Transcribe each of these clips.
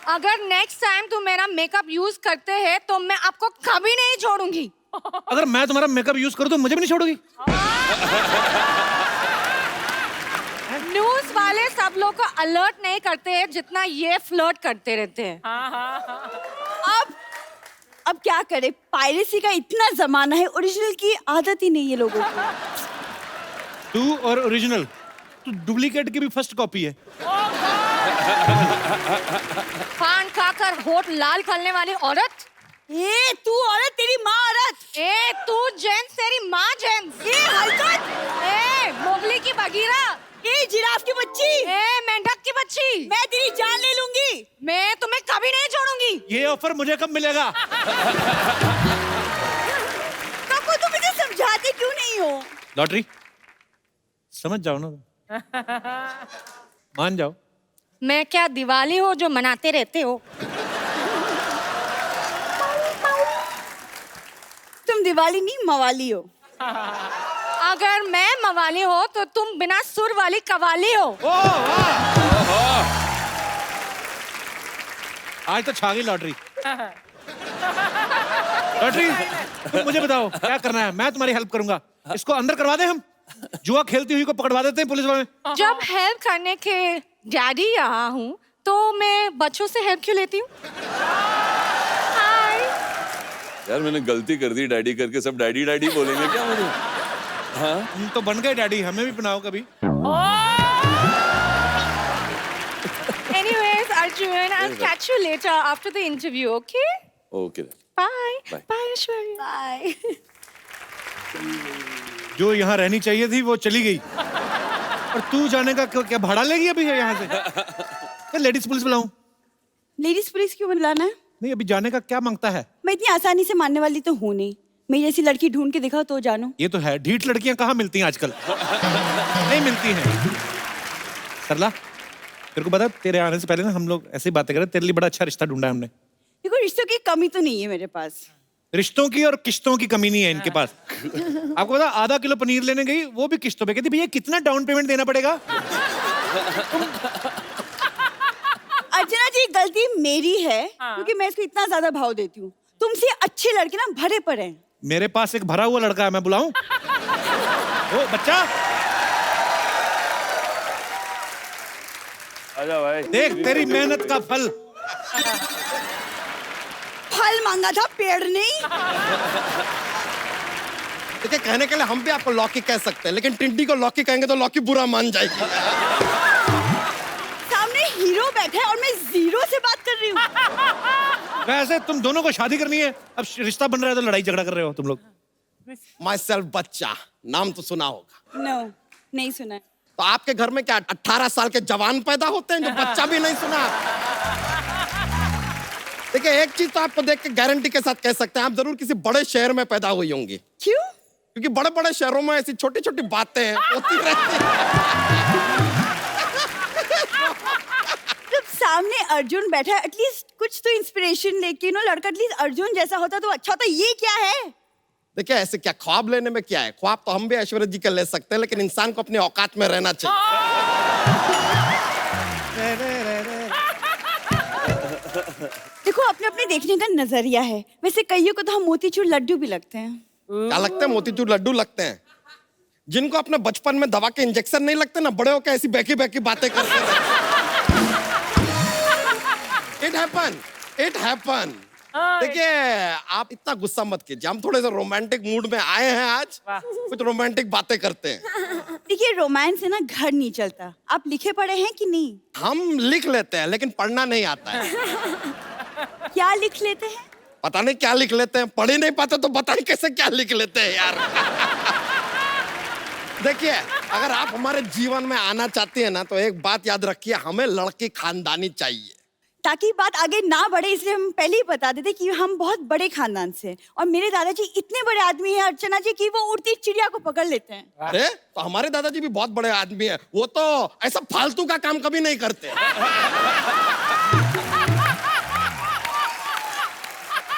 अगर next time तुम मेरा मेकअप यूज करते हैं तो मैं आपको कभी नहीं छोड़ूंगी। अगर मैं तुम्हारा मेकअप यूज करूँ तो मुझे भी नहीं छोड़ोगी? न्यूज वाले सब लोग को अलर्ट नहीं करते हैं जितना ये फ्लर्ट करते रहते हैं। अब क्या करे, पायरेसी का इतना जमाना है, ओरिजिनल की आदत ही नहीं है लोगों को। तू और ओरिजिनल, तू डुप्लीकेट की भी फर्स्ट कॉपी है। पान खाकर होठ लाल करने वाली औरत। ए तू औरत, तेरी माँ औरत। ए तू जेंट्स, तेरी माँ जेंट्स। ए हरकत। ए मोगली की बगीरा। ए जिराफ की बच्ची। ए मेंढक की बच्ची। मैं तेरी जान ले लूंगी। मैं तुम्हें कभी नहीं छोड़ूंगी। ये ऑफर मुझे कब मिलेगा? कपू तुम मुझे समझाते क्यों नहीं हो? लॉटरी समझ जाओ ना, मान जाओ। मैं क्या दिवाली हो जो मनाते रहते हो? तुम दिवाली नहीं मवाली हो। अगर मैं मवाली हो तो तुम बिना सुर वाली कवाली हो। आज तो छा गई लॉटरी। लॉटरी तुम मुझे बताओ क्या करना है, मैं तुम्हारी हेल्प करूंगा। इसको अंदर करवा दे, हम जुआ खेलती हुई को पकड़वा देते हैं पुलिस वाले। जब हेल्प करने के डैडी यहाँ हूँ तो मैं बच्चों से हेल्प क्यों लेती हूँ? हाय यार मैंने गलती कर दी, डैडी करके सब डैडी डैडी बोलेंगे क्या मुझे? हाँ हम तो बन गए डैडी, हमें भी बनाओ कभी। Anyways, Arjun, I'll catch you later after the interview, okay? Okay Bye. Bye. Bye, Aishwarya. Bye. जो यहाँ रहनी चाहिए थी वो चली गई, और तू जाने का क्या भाड़ा लेगी अभी यहाँ से? क्या लेडीज पुलिस बुलाऊं? लेडीज पुलिस क्यों बुलाना है? नहीं, अभी जाने का क्या मांगता है? मैं इतनी आसानी से मानने वाली तो हूँ नहीं। मेरी जैसी लड़की ढूंढ के दिखाओ तो जानो। ये तो है, ढीठ लड़कियां कहाँ मिलती हैं आजकल? नहीं मिलती हैं। सरला, तेरे को पता है, तेरे आने से पहले ना हम लोग ऐसे ही बातें कर रहे, तेरे लिए बड़ा अच्छा रिश्ता ढूंढा है हमने। देखो रिश्तों की कमी तो नहीं है मेरे पास। रिश्तों की और किश्तों की कमी नहीं है इनके पास। आपको पता, आधा किलो पनीर लेने गई, वो भी किश्तों पे। कहती भैया कितना डाउन पेमेंट देना पड़ेगा? अर्चना जी गलती मेरी है, क्योंकि मैं इसको इतना ज्यादा भाव देती हूँ। तुमसे अच्छी लड़के ना भरे पड़े हैं। मेरे पास एक भरा हुआ लड़का है, मैं बुलाऊं? ओ बच्चा, आजा भाई। देख तेरी मेहनत का फल। फल मांगा था, पेड़ नहीं। देखिए, कहने के लिए हम भी आपको लौकी कह सकते हैं, लेकिन टिंटी को लौकी कहेंगे तो लौकी बुरा मान जाएगी। सामने हीरो बैठा है और मैं जीरो से बात कर रही हूँ। वैसे तुम दोनों को शादी करनी है, अब रिश्ता बन रहा है तो लड़ाई झगड़ा कर रहे हो तुम लोग। माई सेल्फ बच्चा, नाम तो सुना होगा। नो, नहीं सुना है। तो आपके घर में क्या 18 साल के जवान पैदा होते हैं जो बच्चा भी नहीं सुना? देखिए, एक चीज तो आपको देख के गारंटी के साथ कह सकते हैं, आप जरूर किसी बड़े शहर में पैदा हुई होंगी। क्यों? क्योंकि बड़े बड़े शहरों में ऐसी छोटी छोटी बातें होती रहती हैं। जब सामने अर्जुन बैठा है, एटलीस्ट कुछ तो इंस्पिरेशन लेके नो, लड़का एटलीस्ट अर्जुन जैसा होता तो अच्छा होता। ये क्या है? देखिए, ऐसे क्या ख्वाब लेने में क्या है? ख्वाब तो हम भी ऐश्वर्या जी के ले सकते हैं, लेकिन इंसान को अपनी औकात में रहना चाहिए। देखो, अपने अपने देखने का नजरिया है। वैसे कईयों को तो हम मोतीचूर लड्डू भी लगते हैं। क्या लगते हैं? मोतीचूर लड्डू लगते हैं। जिनको अपने बचपन में दवा के इंजेक्शन नहीं लगते ना, बड़े होकर ऐसी बैकी बैकी बातें करते हैं। It happen. देखिए, आप इतना गुस्सा मत कीजिए, हम थोड़े से रोमांटिक मूड में आए हैं आज, कुछ रोमांटिक बातें करते हैं। देखिए, रोमांस से ना घर नहीं चलता। आप लिखे पढ़े हैं कि नहीं? हम लिख लेते हैं, लेकिन पढ़ना नहीं आता है। क्या लिख लेते हैं? पता नहीं क्या लिख लेते हैं, पढ़ ही नहीं पाते तो बताइए कैसे क्या लिख लेते हैं यार। देखिए, अगर आप हमारे जीवन में आना चाहती है ना, तो एक बात याद रखिए, हमें लड़की खानदानी चाहिए। ताकि बात आगे ना बढ़े, इसलिए हम पहले ही बता देते कि हम बहुत बड़े खानदान से हैं। और मेरे दादाजी इतने बड़े आदमी हैं अर्चना जी कि वो उड़ती चिड़िया को पकड़ लेते हैं। अरे, तो हमारे दादाजी भी बहुत बड़े आदमी हैं, वो तो ऐसा फालतू का काम कभी नहीं करते।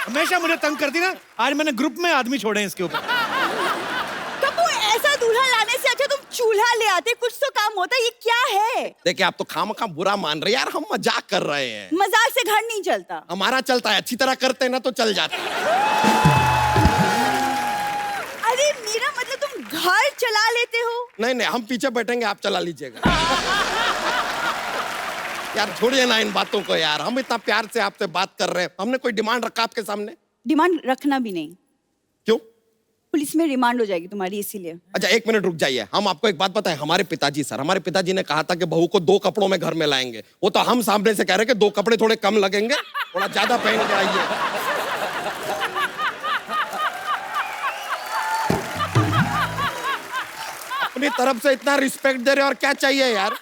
हमेशा मुझे तंग करती ना, आज मैंने ग्रुप में आदमी छोड़े हैं इसके ऊपर। कबू, ऐसा दूल्हा लाने से अच्छा तुम चूल्हा ले आते, कुछ तो काम होता। ये क्या है? देखिए, आप तो खामखा बुरा मान रहे हैं यार, हम मजाक कर रहे हैं। मजाक से से घर नहीं चलता। हमारा चलता है, अच्छी तरह करते हैं ना तो चल जाता है। अरे मेरा मतलब तुम घर चला लेते हो? नहीं नहीं, हम पीछे बैठेंगे, आप चला लीजिएगा। यार छोड़िए ना इन बातों को यार, हम इतना प्यार से आपसे बात कर रहे हैं, हमने कोई डिमांड रखा आपके सामने? डिमांड रखना भी नहीं। क्यों? पुलिस में रिमांड हो जाएगी तुम्हारी, इसीलिए। अच्छा 1 मिनट रुक जाइए, हम आपको एक बात बताएं। हमारे पिताजी ने कहा था कि बहू को 2 कपड़ों में घर में लाएंगे। वो तो हम सामने से कह रहे हैं कि 2 कपड़े थोड़े कम लगेंगे, थोड़ा ज्यादा पहन के आइए। अपनी तरफ से इतना रिस्पेक्ट दे रहे और क्या चाहिए यार।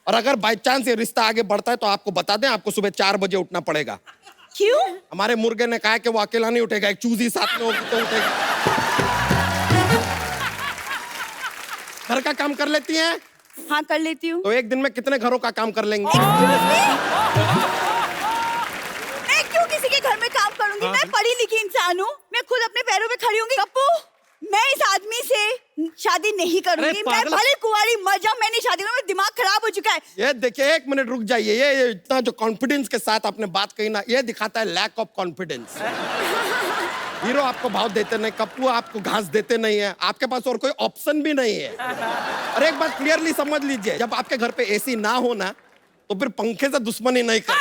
और अगर बाई चांस ये रिश्ता आगे बढ़ता है तो आपको बता दें, आपको सुबह 4 बजे उठना पड़ेगा। क्यों? हमारे मुर्गे ने कहा कि वो अकेला नहीं उठेगा, एक चूजी साथ में होगी तो उठेगा। घर का काम कर लेती हैं? हाँ कर लेती हूँ। तो एक दिन में कितने घरों का काम कर लेंगे? मैं क्यों किसी के घर में काम करूंगी? मैं पढ़ी लिखी इंसान हूँ, मैं खुद अपने पैरों पे खड़ी होंगी। कप्पू, मैं इस आदमी से शादी नहीं करूंगी। मैं भले कुंवारी मर जाऊं, मैं नहीं शादी करूंगी। मेरा दिमाग खराब हो चुका है। ये देखिए, 1 मिनट रुक जाइए। ये इतना जो कॉन्फिडेंस के साथ आपने बात कही ना, ये दिखाता है लैक ऑफ कॉन्फिडेंस। हीरो आपको भाव देते नहीं, कप्पू आपको घास देते नहीं है, आपके पास और कोई ऑप्शन भी नहीं है। और एक बात क्लियरली समझ लीजिए, जब आपके घर पे एसी ना हो ना, तो फिर पंखे से दुश्मनी नहीं कर।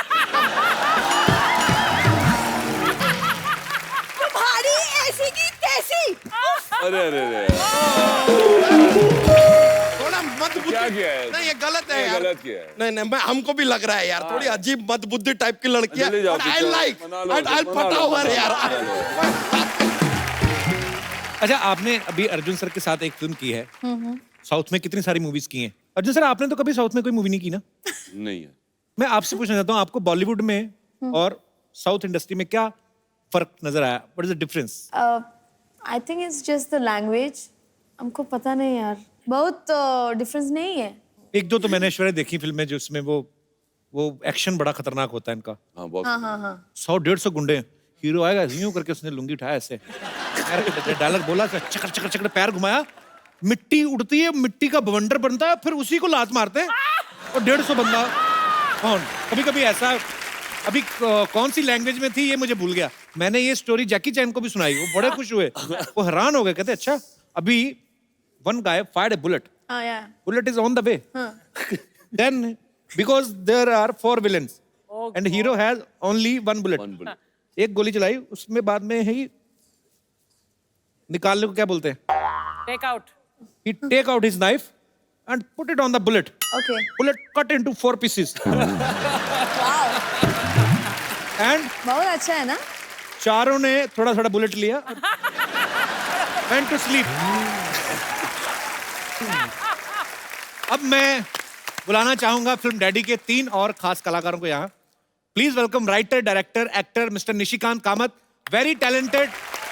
तुम्हारी ऐसी की तैसी। अरे अरे अरे थोड़ा मत क्या किया है? नहीं, ये गलत है ये यार। गलत किया है। नहीं, हमको भी लग रहा है यार, थोड़ी अजीब मदबुद्धि टाइप की लड़की है। चले जाओ, आई पीछे लाइक, मना लो, आई मना पटा लो, हुआ मना यार। लो। अच्छा, आपने अभी अर्जुन सर के साथ एक फिल्म की है, साउथ में कितनी सारी मूवीज की हैं। अर्जुन सर, आपने तो कभी साउथ में कोई मूवी नहीं की ना? नहीं है। मैं आपसे पूछना चाहता हूँ, आपको बॉलीवुड में और साउथ इंडस्ट्री में क्या फर्क नजर आया? What is the difference? I think it's just the language. हमको पता नहीं यार, बहुत डिफरेंस नहीं है। 1-2 तो मैंने ऐश्वर्या देखी फिल्में जिसमें वो एक्शन बड़ा खतरनाक होता है इनका। हाँ बहुत। हाँ 100-150 गुंडे, हीरो आएगा यूं करके, उसने लुंगी उठाया ऐसे, डायलॉग बोला, चकर चकर चकर पैर घुमाया, मिट्टी उड़ती है, मिट्टी का बवंडर बनता है, फिर उसी को लात मारते हैं और 150 बंदा। कौन कभी कभी ऐसा, अभी कौन सी लैंग्वेज में थी ये मुझे भूल गया। मैंने ये स्टोरी जैकी चैन को भी सुनाई, वो बड़े खुश हुए, वो हैरान हो गए, कहते अच्छा अभी one guy fired a bullet. yeah. Bullet is on the way. Then because there are 4 villains and hero has only 1 bullet. One bullet. एक गोली चलाई, उसमें बाद में ही निकालने को क्या बोलते हैं? Take out. He take out his knife and put it on the bullet. Okay. Bullet cut into 4 pieces. And बहुत अच्छा है ना? चारों ने थोड़ा थोड़ा बुलेट लिया, went to sleep. अब मैं बुलाना चाहूंगा फिल्म डैडी के 3 और खास कलाकारों को यहाँ। Please welcome writer, director, actor mister Nishikant Kamat, very talented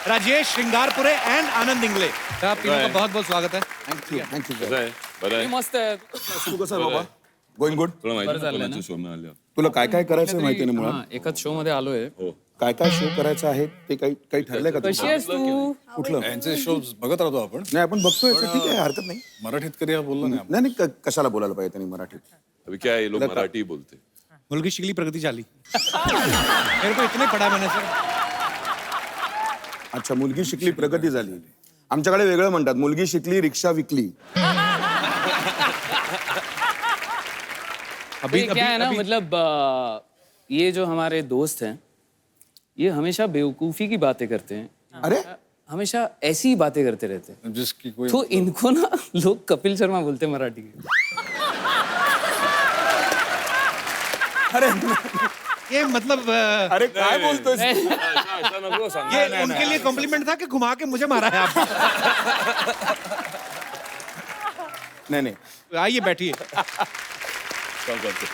Rajesh Shringarpure and Anand Ingle. आप तीनों का बहुत बहुत स्वागत है। थँक्यू बरं आहे, बरं आहे. मस्त आहे. तू कसं आहे बाबा? Going good. तुला माहिती बरं चाललंय आहे ना? कोणाच्या शो मध्ये आल्या? तुला काय काय करायचं माहिती नाही मुळात. हा, एकाच शो मध्ये आलोय. हो. काय काय शो करायचं आहे ते काही ठरलंय का कशी तुझं? आहेस तू? कुठलं? यांचे शो बघत राहतो आपण. नाही आपण बघतोय याचं, ठीक आहे, हरकत नाही. मराठीत कधी बोललो नाही आपण. नाही कशाला बोलायला पाहिजे त्यांनी मराठीत? अभी क्या है, ये लोग मराठी बोलते. मुलगी शिकली प्रगति चाली। मेरे को इतने पढ़ा मैंने सर। अच्छा, मुलगी शिकली प्रगती झाली. आमच्याकडे वेगळं म्हणतात, मुलगी शिकली रिक्षा विकली. अभी ये क्या है ना, मतलब ये जो हमारे दोस्त हैं, ये हमेशा बेवकूफी की बातें करते हैं, अरे हमेशा ऐसी ही बातें करते रहते हैं. जिसकी कोई तो इनको ना लोग कपिल शर्मा बोलते हैं मराठी में. ये मतलब अरे काय बोलतोय? ऐसा नको सांग. ये उनके लिए कॉम्प्लीमेंट था कि घुमा के मुझे मारा है आपने? नाही आइए बैठिए। सांग करते.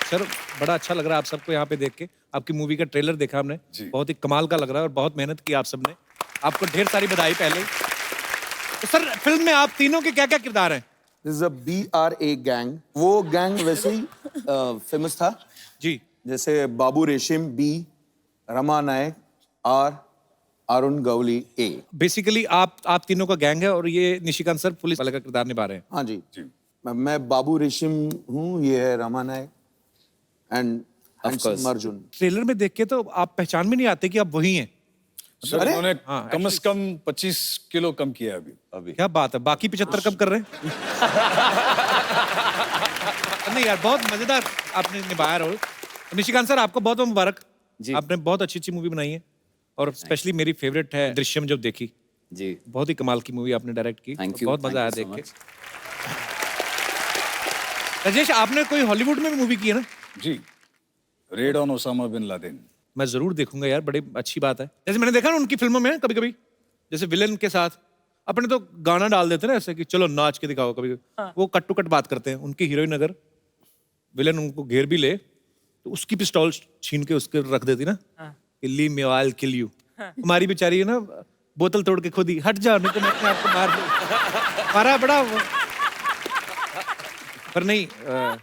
सर बड़ा अच्छा लग रहा है आप सबको यहाँ पे देख के। आपकी मूवी का ट्रेलर देखा हमने, बहुत ही कमाल का लग रहा है और बहुत मेहनत की आप सबने। आपको ढेर सारी बधाई पहले। तो सर फिल्म में आप तीनों के क्या क्या किरदार हैं? This is a BRA gang. वो गैंग वैसे ही फेमस था जी। जैसे Babu Reshim B, Rama Naik R, Arun Gawli A. Basically आप तीनों का गैंग है और ये निशिकांत सर पुलिस वाले का किरदार निभा रहे हैं। हाँ जी. मैं बाबू रेशिम हूँ, ये है Rama Nayak. And handsome Arjun. Trailer में देख के तो आप पहचान भी नहीं आते कि आप वही हैं। सर उन्होंने हाँ, कम से कम 25 किलो कम किया है अभी। क्या बात है, बाकी 75 कब कर रहे हैं? नहीं यार, बहुत मजेदार आपने निभाया रोल। निशिकांत सर, आपको बहुत बहुत मुबारक जी। आपने बहुत अच्छी अच्छी मूवी बनाई है और स्पेशली मेरी फेवरेट है दृश्यम, जब देखी जी, बहुत ही कमाल की मूवी आपने डायरेक्ट की। थैंक यू, बहुत मजा आया thank देख you so के। राजेश, आपने कोई हॉलीवुड में भी मूवी की है ना? जी, raid on Osama bin Laden. मैं जरूर देखूंगा यार, बड़ी अच्छी बात है। जैसे मैंने देखा ना उनकी फिल्मों में कभी कभी, जैसे विलेन के साथ अपने तो गाना डाल देते ना ऐसे कि चलो नाच के दिखाओ कभी। वो कट टू कट बात करते हैं। उनकी हीरोइन अगर विलेन उनको घेर भी ले तो उसकी पिस्तौल छीन के उसके रख देती ना, leave me I will kill you. हमारी बेचारी है ना, बोतल तोड़ के खुद ही हट जाओ नहीं तो मैं अपने आप को मार दूं। मारा बड़ा वो। पर नहीं,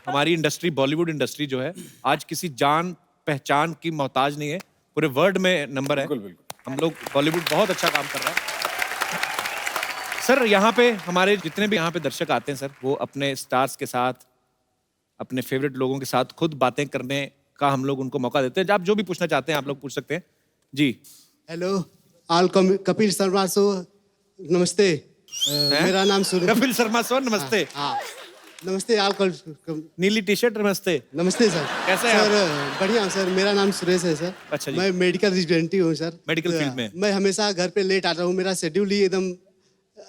हमारी इंडस्ट्री, बॉलीवुड इंडस्ट्री जो है आज किसी जान पहचान की मोहताज नहीं है, पूरे वर्ल्ड में नंबर है। बिल्कुल बिल्कुल। हम लोग बॉलीवुड बहुत अच्छा काम कर रहा है। सर यहाँ पे हमारे जितने भी यहाँ पे दर्शक आते हैं सर, वो अपने स्टार्स के साथ, अपने फेवरेट लोगों के साथ खुद बातें करने का हम लोग उनको मौका देते हैं। आप जो भी पूछना चाहते हैं आप लोग पूछ सकते हैं जी। Hello all Kapil Sharma show, नमस्ते। मेरा नाम सुरेश। कपिल शर्मा सर, नमस्ते। हाँ, नमस्ते ऑल नीली टी शर्ट, नमस्ते। नमस्ते सर। कैसे हैं सर बढ़िया हूँ सर, मेरा नाम सुरेश है सर। अच्छा जी। मैं मेडिकल रेजिडेंट हूँ सर। मेडिकल फील्ड में। मैं हमेशा घर पे लेट आता हूँ, मेरा शेड्यूल ही एकदम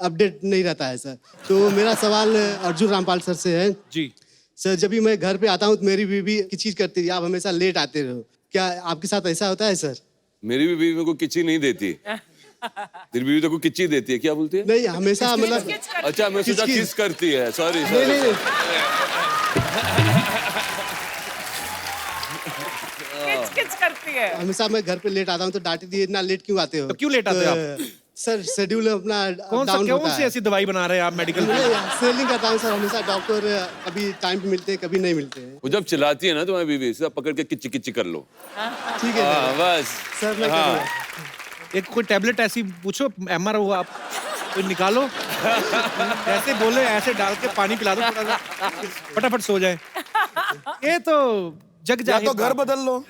अपडेट नहीं रहता है सर। तो मेरा सवाल अर्जुन रामपाल सर से है। जी सर, जब भी मैं घर पे आता हूँ तो मेरी बीवी की चीज करती है, आप हमेशा लेट आते रहो, क्या आपके साथ ऐसा होता है सर? मेरी भी बीवी मेरे को किच्ची नहीं देती। तेरी बीवी तो को किच्ची देती है, क्या बोलती है? नहीं, हमेशा मतलब अच्छा, मैं सोचा किस करती है, सॉरी नहीं नहीं नहीं। किच करती है। हमेशा मैं घर पे लेट आता हूँ तो डांटी दी, इतना लेट क्यों आते हो? तो क्यों लेट आते हो आप? सर शेड्यूल अपना डाउन कौन होता सी है। ऐसी दवाई बना रहे हैं आप मेडिकल में? सेलिंग करता हूँ सर, हमेशा डॉक्टर कभी टाइम पे मिलते हैं, कभी नहीं मिलते हैं। वो जब चिल्लाती है ना तुम्हारी बीवी, सीधा पकड़ के किच्ची किच्ची कर लो। ठीक है हाँ, बस। सर, मैं हाँ। करूँगा। एक कोई टैबलेट ऐसी पूछो, एमआर हो आप, कोई निकालो। ऐसे बोले, ऐसे डाल के पानी पिला दो थोड़ा सा, फटाफट सो जाए। ये तो जग या जाए। तो घर बदल लो।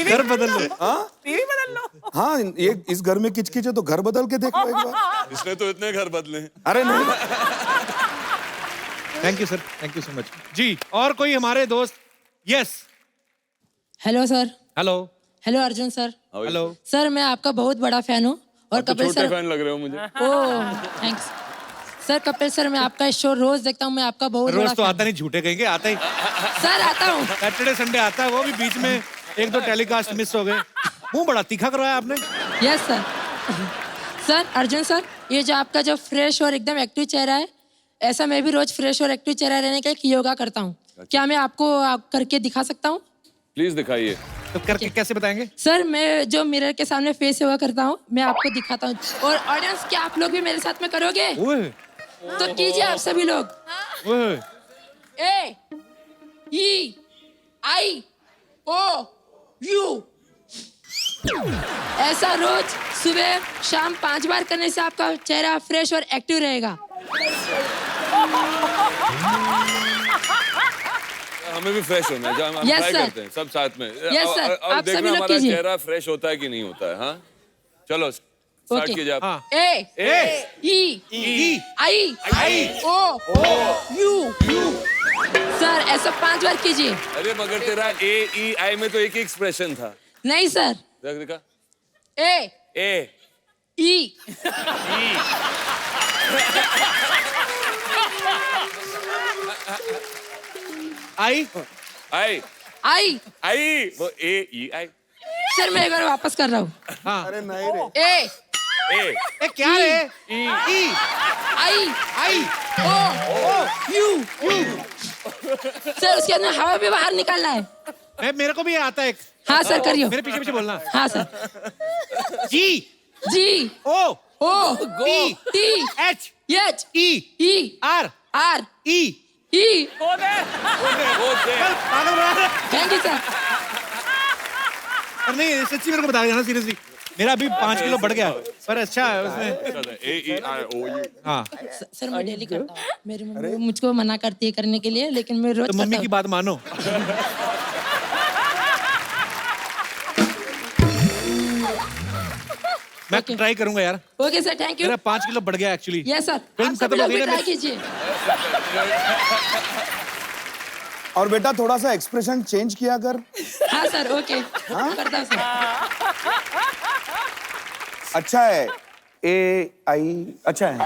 घर बदल लो। टीवी बदल लो। हाँ, ये इस घर में किचकिच है तो घर बदल के देख लो एक बार। इसने तो इतने घर बदले हैं। अरे नहीं, thank you sir, thank you so much जी। और कोई हमारे दोस्त? Yes. Hello sir. Hello. Hello Arjun sir. Hello sir, मैं आपका बहुत बड़ा फैन हूँ और आप तो कपिल छोटे सर। फैन लग रहे हो मुझे। ओह थैंक्स सर। कपिल सर, मैं आपका शो रोज देखता हूँ, मैं आपका बहुत बड़ा रोज तो fan आता नहीं, झूठे कहेंगे, आता ही हूँ। सर आता हूँ। सैटरडे संडे आता है, वो भी बीच में एक दो टेलीकास्ट मिस हो गए। मुंह बड़ा तीखा करवाया आपने। Yes sir. Sir Arjun sir, ये जो आपका जो फ्रेश और एकदम एक्टिव चेहरा है, ऐसा मैं भी रोज फ्रेश और एक्टिव चेहरा रहने का एक योगा करता हूँ। क्या मैं आपको करके दिखा सकता हूँ? प्लीज दिखाइए। तो करके कैसे बताएंगे? सर, मैं जो मिरर के सामने फेस योगा करता हूँ, मैं आपको दिखाता हूँ। और ऑडियंस, क्या आप लोग भी मेरे साथ में करोगे? ओए तो कीजिए आप सभी लोग। ओए। ए ई आई ओ यू। ऐसा रोज सुबह शाम 5 बार करने से आपका चेहरा फ्रेश और एक्टिव रहेगा। हमें भी फ्रेश होना है, जो हम Yes, ट्राई sir. करते हैं सब साथ में। Yes, sir. और आप सभी देखना लोग हमारा कीजिए। चेहरा फ्रेश होता है कि नहीं होता है। हाँ, चलो स्टार्ट Okay. कीजिए आप। हाँ। ए ई आई ओ यू। सर, ऐसा 5 बार कीजिए। अरे मगर तेरा ए ई आई में तो एक ही एक्सप्रेशन था। नहीं सर। देख देखा। ए ए ई आई आई आई। आई वो ए ई आई। सर, मैं एक बार वापस कर रहा हूँ। हाँ। अरे नहीं रे। ए ए क्या रे? ई आई आई ओ यू। सर, उसके अंदर हवा भी बाहर निकालना है। मेरे को भी आता है एक। हाँ सर, करियो। मेरे पीछे पीछे बोलना। हाँ सर। जी जी O O T T H H E E R R E. E. वो दे। पागल बना रहा है। Thank you sir. और नहीं, सच्ची मेरे को बता देना सीरियसली, मेरा अभी 5 किलो बढ़ गया। पर अच्छा है उसमें। AEIOU। हाँ सर मैं डेली करता हूँ, मेरी मम्मी मुझको मना करती है करने के लिए, लेकिन मैं रोज तो मम्मी करता की बात मानो। मैं ट्राई करूंगा यार। हूँ। Okay sir, thank you. मेरा 5 किलो बढ़ गया एक्चुअली। यस सर, फिल्म आप सभी खत्म हो लोग गई भी ना ट्राई कीजिए। और बेटा थोड़ा सा एक्सप्रेशन चेंज किया कर। हाँ सर, ओके करता हूँ सर। अच्छा है। AI अच्छा है।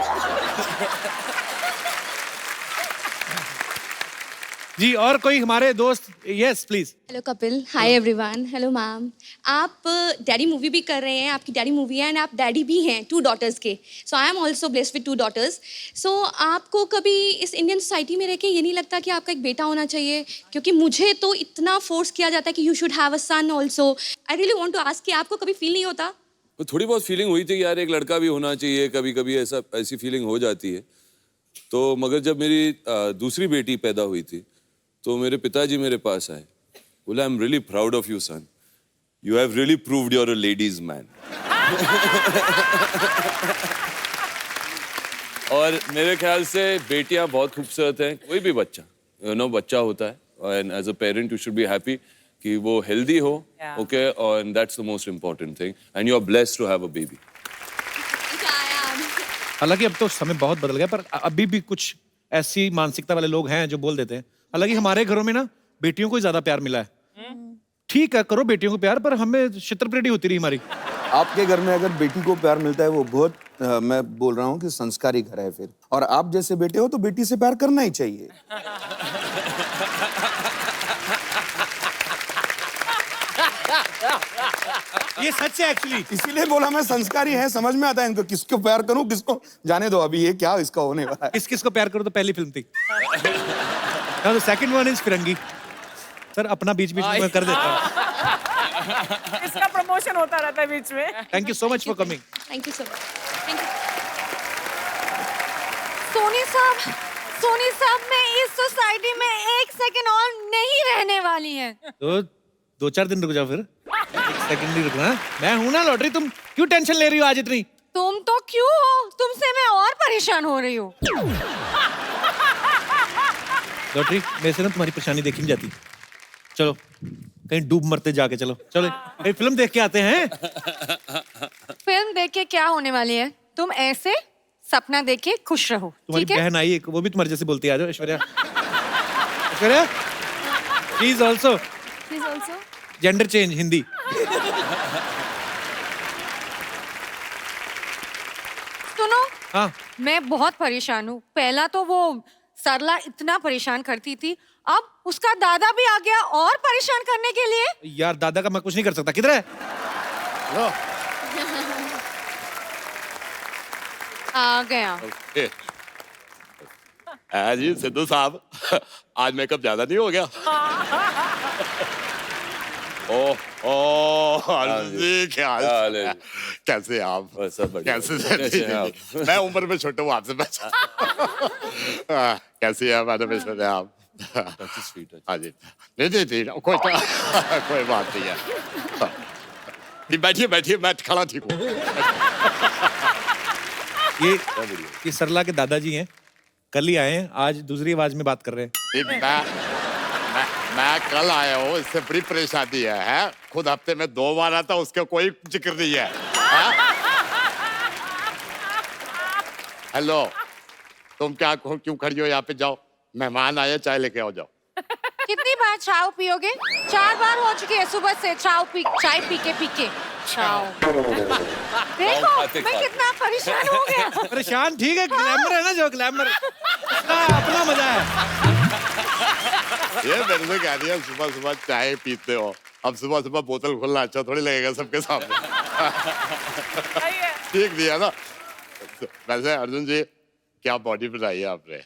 जी और कोई हमारे दोस्त? Yes please. Hello Kapil, hi everyone, hello ma'am. आप डैडी मूवी भी कर रहे हैं, आपकी डैडी मूवी है एंड आप डैडी भी हैं 2 डॉटर्स के। So I am also blessed with 2 daughters. So आपको कभी इस इंडियन सोसाइटी में रह के ये नहीं लगता कि आपका एक बेटा होना चाहिए? क्योंकि मुझे तो इतना फोर्स किया जाता है कि you should have a son also. I really want to ask कि आपको कभी फील नहीं होता? तो थोड़ी बहुत फीलिंग हुई थी कि यार एक लड़का भी होना चाहिए, कभी कभी ऐसी फीलिंग हो जाती है। तो मगर जब मेरी दूसरी बेटी पैदा हुई थी तो मेरे पिताजी मेरे पास आए, बोला I am really proud of you son, you have really proved your a ladies man. और मेरे ख्याल से बेटियां बहुत खूबसूरत हैं, कोई भी बच्चा बच्चा होता है and as a parent you should be happy कि वो हेल्दी हो, ओके, और that's the most important thing and you are blessed to have a baby. हालांकि अब तो समय बहुत बदल गया, पर अभी भी कुछ ऐसी मानसिकता वाले लोग हैं जो बोल देते हैं। हालांकि हमारे घरों में ना बेटियों को ही ज्यादा प्यार मिला है। ठीक है, करो बेटियों को प्यार, पर हमें छित्रपरेडी होती रही हमारी। आपके घर में अगर बेटी को प्यार मिलता है वो बहुत मैं बोल रहा हूँ कि संस्कारी घर है फिर। और आप जैसे बेटे हो तो बेटी से प्यार करना ही चाहिए। ये सच है एक्चुअली। इसीलिए बोला मैं संस्कारी है, समझ में आता है इनको किसको प्यार करूं किसको जाने दो। अभी ये क्या इसका होने वाला है। किस किस को प्यार करो तो पहली फिल्म थी। Now the second one is Firangi. Sir अपना बीच बीच में मैं कर देता हूँ। इसका प्रमोशन होता रहता है बीच में। Thank you so much for coming. Thank you so much. Thank you. Soni साहब मैं इस सोसाइटी में 1 सेकंड और नहीं रहने वाली है। तो 2-4 दिन रुक जाओ फिर। 1 सेकंड नहीं रुकना। मैं हूं ना लॉटरी, तुम क्यों टेंशन ले रही हो आज इतनी? तुम तो क्यों हो, तुमसे मैं और परेशान हो रही हूँ। लॉटरी मेरे से ना तुम्हारी परेशानी देखी नहीं जाती। चलो कहीं डूब मरते जाके चलो कहीं फिल्म देख के आते हैं। फिल्म देख के क्या होने वाली है? तुम ऐसे सपना देख के खुश रहो। तुम्हारी ठीक है? बहन आई एक, वो भी तुम्हारे जैसे बोलती है। आ जाओ Aishwarya. Aishwarya please also gender change Hindi. सुनो, हाँ मैं बहुत परेशान हूँ। पहला तो वो सरला इतना परेशान करती थी, अब उसका दादा भी आ गया और परेशान करने के लिए। यार दादा का मैं कुछ नहीं कर सकता। किधर है? आ गया। जी सिद्धू साहब, आज मेकअप ज्यादा नहीं हो गया? अर्जुन जी क्या हाल है? कैसे आप? कैसे आप? मैं उम्र में छोटा हूँ आपसे कैसे है मैडम? इसमें आप हाँ जी, नहीं कोई बात नहीं है। बैठिए मैं खड़ा ठीक हूँ। ये सरला के दादाजी हैं, कल ही आए हैं, आज दूसरी आवाज में बात कर रहे हैं। मैं कल आया हूँ, इससे बड़ी परेशानी है? खुद हफ्ते में 2 बार आता, उसका कोई जिक्र नहीं है। हेलो, तुम क्या क्यों खड़ी हो यहाँ पे? जाओ, मेहमान आए, चाय लेके आओ, जाओ। कितनी बार चाय पियोगे? 4 बार हो चुकी है सुबह से चाय पी के। देखो मैं कितना परेशान हो गया। परेशान ठीक है, ग्लैमर है ना, जो ग्लैमर अपना मजा है। ये मेरे से कह दिया सुबह चाय पीते हो, अब सुबह बोतल खोलना अच्छा थोड़ी लगेगा सबके सामने। ठीक दिया ना? वैसे अर्जुन जी क्या बॉडी बनाई है आपने,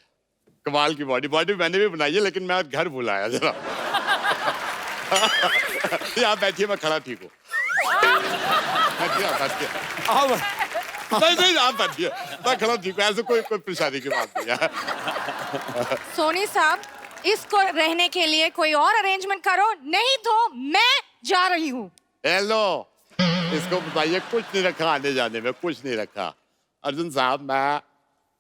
कमाल की बॉडी मैंने भी बनाई है, लेकिन मैं घर भुलाया जरा। यहाँ बैठिए, मैं खड़ा ठीक हूँ। नहीं आप बैठिए, मैं खड़ा ठीक हूँ, ऐसे कोई परेशानी की बात नहीं है। सोनी साहब, इसको रहने के लिए कोई और अरेंजमेंट करो, नहीं तो मैं जा रही हूँ। हेलो, इसको बताइए, कुछ नहीं रखा आने जाने में, कुछ नहीं रखा। अर्जुन साहब, मैं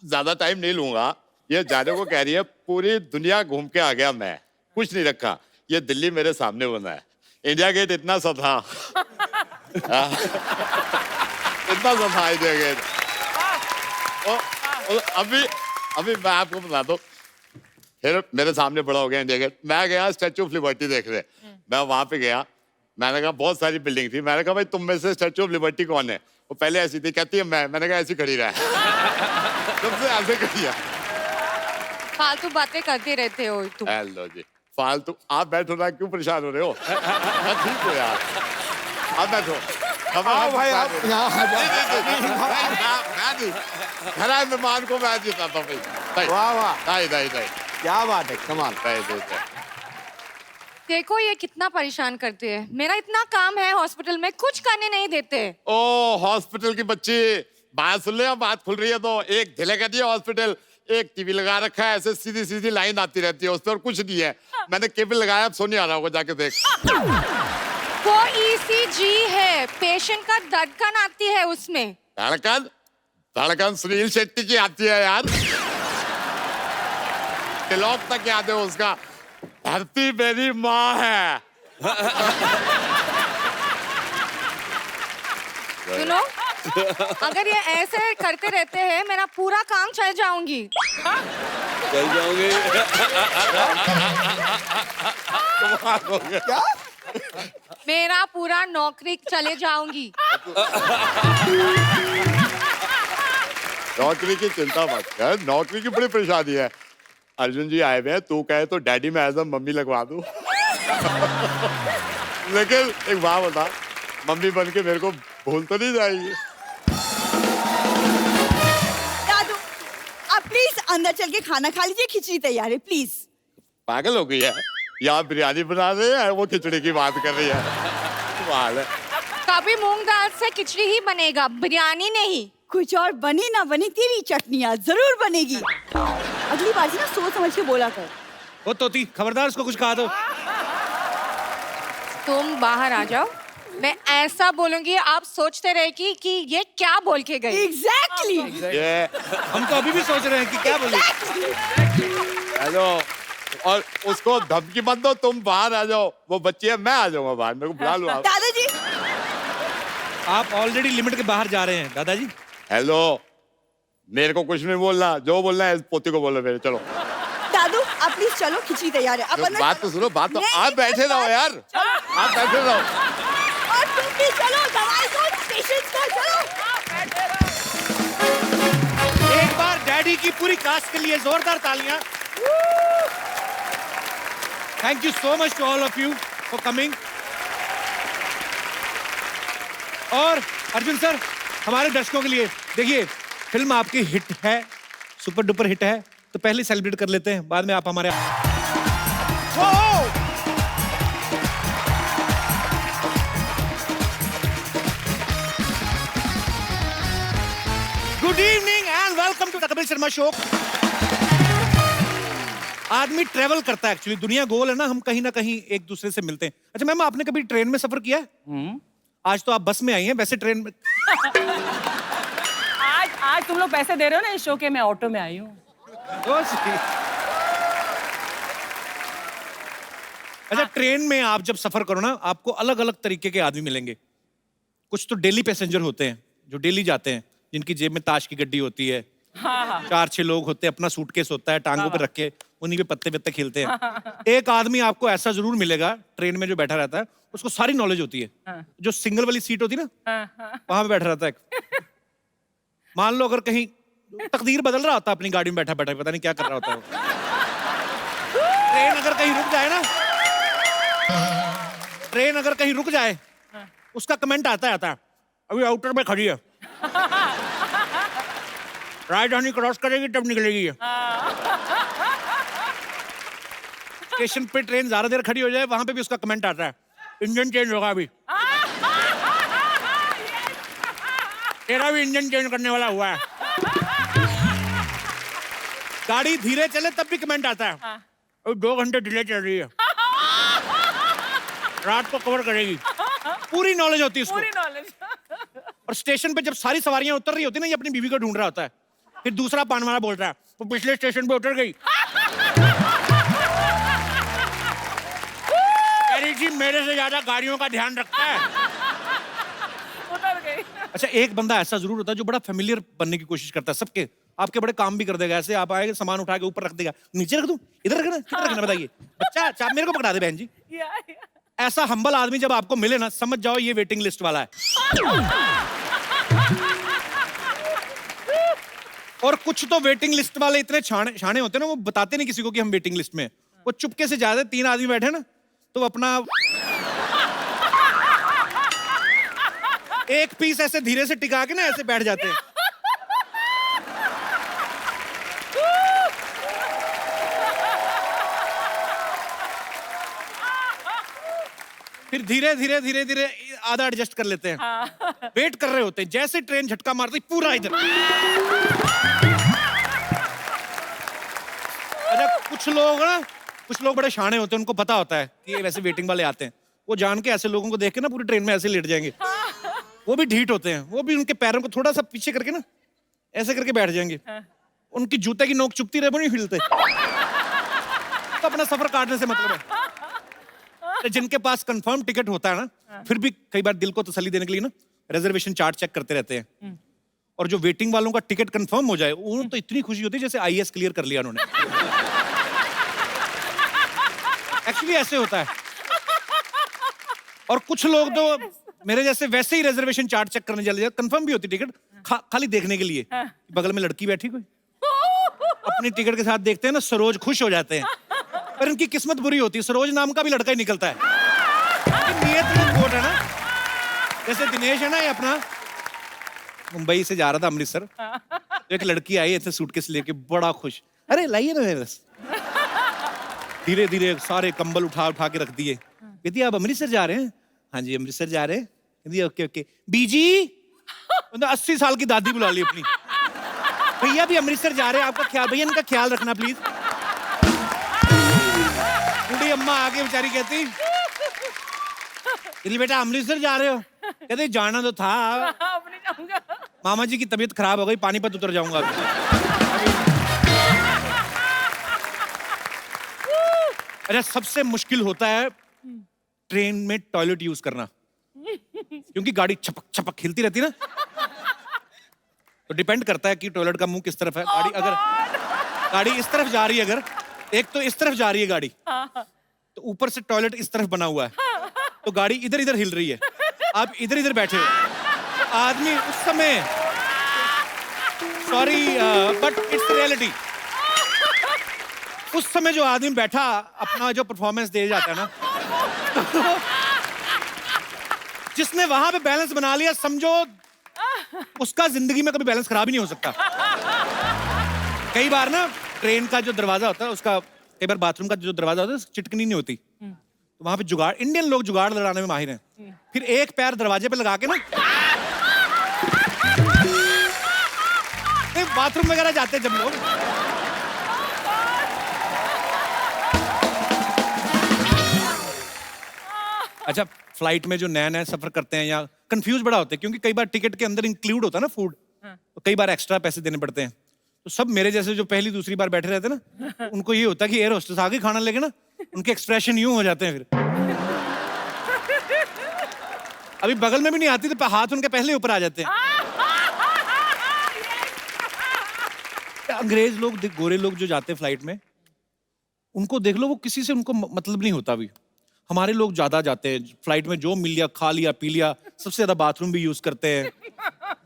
ज्यादा टाइम नहीं लूंगा। ये जाने को कह रही है, पूरी दुनिया घूम के आ गया मैं, कुछ नहीं रखा। ये दिल्ली मेरे सामने बना है, इंडिया गेट इतना सा था। इतना सा था इंडिया गेट। अभी मैं आपको बता दूं, फिर मेरे सामने बड़ा हो गया इंडिया गेट। मैं गया स्टैचू ऑफ लिबर्टी देखने, मैं वहां पे गया, मैंने कहा बहुत सारी बिल्डिंग थी, मैंने कहा भाई तुम में से स्टैचू ऑफ लिबर्टी कौन है? वो पहले ऐसी थी, कहती है मैंने कहा ऐसी खड़ी रहा। तुमसे ऐसे खड़ी है। फालतू बातें करते रहते हो तुम। हेलो जी, फालतू आप बैठो ना, क्यों परेशान हो रहे हो? ठीक हो यार, आप बैठो। आओ भाई, आप यहाँ आ जाओ। घर आए मेहमान को मैं जिताता हूँ भाई। वाह वाह, नहीं, क्या बात है, कमाल। देखो ये कितना परेशान करते हैं। मेरा इतना काम है हॉस्पिटल में, कुछ करने नहीं देते। ओ हॉस्पिटल की बच्ची, बात सुन ले, बात खुल रही है तो। एक ढिले का दिया हॉस्पिटल, एक टीवी लगा रखा है, ऐसे सीधी सीधी लाइन आती रहती है उस पर, और कुछ नहीं है। मैंने केबल लगाया, अब सोनी आ रहा होगा, जाके देख। वो ECG है, पेशेंट का धड़कन आती है उसमें। धड़कन सुनील शेट्टी की आती है यार। तिलौक तक याद है उसका, धरती मेरी माँ है। सुनो, अगर ये ऐसे करते रहते हैं, मेरा पूरा काम चल जाऊंगी। चल जाओगे? क्या? मेरा पूरा नौकरी चले जाऊंगी। नौकरी की चिंता मत कर, नौकरी की बड़ी परेशानी है। अर्जुन जी आए हुए हैं, तू कहे तो डैडी में एज अ मम्मी लगवा दूं। लेकिन एक बात बता, मम्मी बन के मेरे को भूल तो नहीं जाएगी? दादू, आप प्लीज अंदर चल के खाना खा लीजिए, खिचड़ी तैयार है, प्लीज। पागल हो गई है, यहाँ बिरयानी बना रहे हैं, वो खिचड़ी की बात कर रही है। कमाल है। कभी मूंग दाल से खिचड़ी ही बनेगा, बिरयानी नहीं। कुछ और बनी ना बनी, तेरी चटनियाँ जरूर बनेगी। अगली बार से ना सोच समझ के बोला कर। ओ तोती, खबरदार उसको कुछ कहा दो। तुम बाहर आ जाओ, मैं ऐसा बोलूंगी आप सोचते रहे कि ये क्या बोल के गई। एग्जैक्टली। ये हम तो अभी भी सोच रहे हैं कि क्या बोले। हेलो, और उसको धमकी मत दो, तुम बाहर आ जाओ, वो बच्ची है, मैं आ जाऊंगा बाहर, मेरे को बुला लो आप। दादाजी, आप ऑलरेडी लिमिट के बाहर जा रहे हैं दादाजी। हेलो, मेरे को कुछ नहीं बोलना, जो बोलना है पोती को बोलो मेरे। चलो दादू, आप प्लीज चलो, खिचड़ी तैयार है। तो बात तो सुनो, बात तो। आप बैठे रहो यार, आप बैठे रहो। और तुम भी चलो, दवाई को, पेशेंट को, चलो। एक बार डैडी की पूरी कास्ट के लिए जोरदार तालियां। Thank you so much to all of you for coming. और अर्जुन सर, हमारे दर्शकों के लिए देखिए, फिल्म आपकी हिट है, सुपर डुपर हिट है, तो पहले सेलिब्रेट कर लेते हैं, बाद में आप हमारे। Good evening and welcome to the Kapil Sharma show. आदमी ट्रेवल करता है, एक्चुअली दुनिया गोल है ना, हम कहीं ना कहीं एक दूसरे से मिलते हैं। अच्छा मैम, आपने कभी ट्रेन में सफर किया है? आज तो आप बस में आई हैं, वैसे ट्रेन में। आज तुम लोग पैसे दे रहे हो ना इस शो के, मैं ऑटो में आई हूँ। अच्छा, ट्रेन में आप जब सफर करो ना, आपको अलग अलग तरीके के आदमी मिलेंगे। कुछ तो डेली पैसेंजर होते हैं जो डेली जाते हैं, जिनकी जेब में ताश की गड्डी होती है। हाँ। 4-6 लोग होते हैं, अपना सूटकेस होता है, टांगों पे रख के उन्हीं पे पत्ते पत्ते खेलते हैं। एक आदमी आपको ऐसा जरूर मिलेगा ट्रेन में जो बैठा रहता है, उसको सारी नॉलेज होती है। जो सिंगल वाली सीट होती है ना, वहां पे बैठा रहता है। मान लो अगर कहीं तकदीर बदल रहा होता है, अपनी गाड़ी में बैठा बैठा पता नहीं क्या कर रहा होता है। ट्रेन अगर कहीं रुक जाए ना, ट्रेन अगर कहीं रुक जाए, उसका कमेंट आता है अभी आउटर में खड़ी है, राजधानी क्रॉस करेगी तब निकलेगी। स्टेशन पे ट्रेन ज्यादा देर खड़ी हो जाए, वहां पे भी उसका कमेंट आता है, इंजन चेंज होगा अभी, तेरा भी इंजन चेंज करने वाला हुआ है। गाड़ी धीरे चले तब भी कमेंट आता है, अभी 2 घंटे डिले चल रही है, रात को कवर करेगी। पूरी नॉलेज होती है उसको। पूरी नॉलेज। और स्टेशन पे जब सारी सवारियां उतर रही होती है ना, ये अपनी बीवी को ढूंढ रहा होता है। फिर दूसरा पान वाला बोल रहा है, वो पिछले स्टेशन पे उतर गई। अरे जी मेरे से ज्यादा गाड़ियों का ध्यान रखता है। उतर गई। अच्छा, एक बंदा ऐसा जरूर होता है जो बड़ा फेमिलियर बनने की कोशिश करता है सबके, आपके बड़े काम भी कर देगा। ऐसे आप आएगा, सामान उठा के ऊपर रख देगा, नीचे रख दूं, इधर रखना, किधर रखना बताइए, बच्चा चाप मेरे को पकड़ा दे बहन जी। ऐसा हम्बल आदमी जब आपको मिले ना, समझ जाओ ये वेटिंग लिस्ट वाला है। और कुछ तो वेटिंग लिस्ट वाले इतने छाने होते हैं ना, वो बताते नहीं किसी को कि हम वेटिंग लिस्ट में हैं। वो चुपके से जाते, 3 आदमी बैठे ना, तो अपना एक पीस ऐसे धीरे से टिका के ना ऐसे बैठ जाते हैं। फिर धीरे धीरे धीरे धीरे आधा एडजस्ट कर लेते हैं। वेट कर रहे होते हैं, जैसे ट्रेन झटका मारती पूरा इधर। अच्छा, कुछ लोग बड़े शाणे होते हैं, उनको पता होता है कि ये वैसे वेटिंग वाले आते हैं। वो जान के ऐसे लोगों को देख के ना पूरी ट्रेन में ऐसे लेट जाएंगे। वो भी ढीठ होते हैं, वो भी उनके पैरों को थोड़ा सा पीछे करके ना ऐसे करके बैठ जाएंगे। उनकी जूते की नोक चुभती रहे, वो नहीं हिलते। तो अपना सफर काटने से मतलब है। जिनके पास कंफर्म टिकट होता है ना, फिर भी कई बार दिल को तसल्ली देने के लिए ना रिजर्वेशन चार्ट चेक करते रहते हैं। और जो वेटिंग वालों का टिकट कंफर्म हो जाए, उन्हें तो इतनी खुशी होती है जैसे IAS क्लियर कर लिया उन्होंने। एक्चुअली ऐसे होता है। और कुछ लोग तो मेरे जैसे वैसे ही रिजर्वेशन चार्ट चेक करने चले जाते, कंफर्म भी होती टिकट, खाली देखने के लिए बगल में लड़की बैठी कोई, अपनी टिकट के साथ देखते हैं ना, सरोज खुश हो जाते हैं। पर इनकी किस्मत बुरी होती है, सरोज नाम का भी लड़का ही निकलता है। नियत में खोट है ना। जैसे दिनेश है ना, ये अपना मुंबई से जा रहा था अमृतसर, तो एक लड़की आई ऐसे सूटकेस लेके, बड़ा खुश, अरे लाइए ना मेरे बस। धीरे धीरे सारे कंबल उठा के रख दिए। कहती आप अमृतसर जा रहे हैं? हाँ जी अमृतसर जा रहे हैं। कहती ओके ओके। बीजी 80 साल की दादी बुला ली अपनी, भैया भी अमृतसर जा रहे हैं, आपका ख्याल, भैया इनका ख्याल रखना प्लीज। बूढ़ी अम्मा आके बेचारी कहती, बेटा अमृतसर जा रहे हो? कहते जाना तो था, मामा जी की तबीयत खराब हो गई, पानीपत उतर जाऊंगा अभी। अच्छा, सबसे मुश्किल होता है ट्रेन में टॉयलेट यूज करना, क्योंकि गाड़ी छपक छपक हिलती रहती है ना। तो डिपेंड करता है कि टॉयलेट का मुंह किस तरफ है। गाड़ी अगर गाड़ी इस तरफ जा रही है, अगर एक तो इस तरफ जा रही है गाड़ी, तो ऊपर से टॉयलेट इस तरफ बना हुआ है, तो गाड़ी इधर इधर हिल रही है, आप इधर इधर बैठे हो, तो आदमी उस समय, सॉरी बट इट्स रियलिटी, उस समय जो आदमी बैठा अपना जो परफॉर्मेंस दे जाता है ना, जिसने वहां पे बैलेंस बना लिया, समझो उसका जिंदगी में कभी बैलेंस खराब ही नहीं हो सकता। कई बार ना ट्रेन का जो दरवाजा होता है, उसका कई बार बाथरूम का जो दरवाजा होता है, चिटकनी नहीं होती, तो वहां पे जुगाड़, इंडियन लोग जुगाड़ लड़ाने में माहिर हैं। फिर एक पैर दरवाजे पे लगा के ना, बाथरूम वगैरह जाते हैं जब लोग, अच्छा फ्लाइट में जो नया नया सफर करते हैं या कंफ्यूज बड़ा होते हैं, क्योंकि कई बार टिकट के अंदर इंक्लूड होता है ना फूड, तो कई बार एक्स्ट्रा पैसे देने पड़ते हैं। तो सब मेरे जैसे जो पहली दूसरी बार बैठे रहते हैं ना, उनको ये होता है कि एयर होस्टेस आगे खाना लेके ना, उनके एक्सप्रेशन यूं हो जाते हैं। फिर अभी बगल में भी नहीं आती तो हाथ उनके पहले ऊपर आ जाते हैं। अंग्रेज लोग, गोरे लोग जो जाते हैं फ्लाइट में, उनको देख लो, वो किसी से उनको मतलब नहीं होता। अभी हमारे लोग ज्यादा जाते हैं फ्लाइट में, जो मिल लिया खा लिया पी लिया, सबसे ज्यादा बाथरूम भी यूज करते हैं।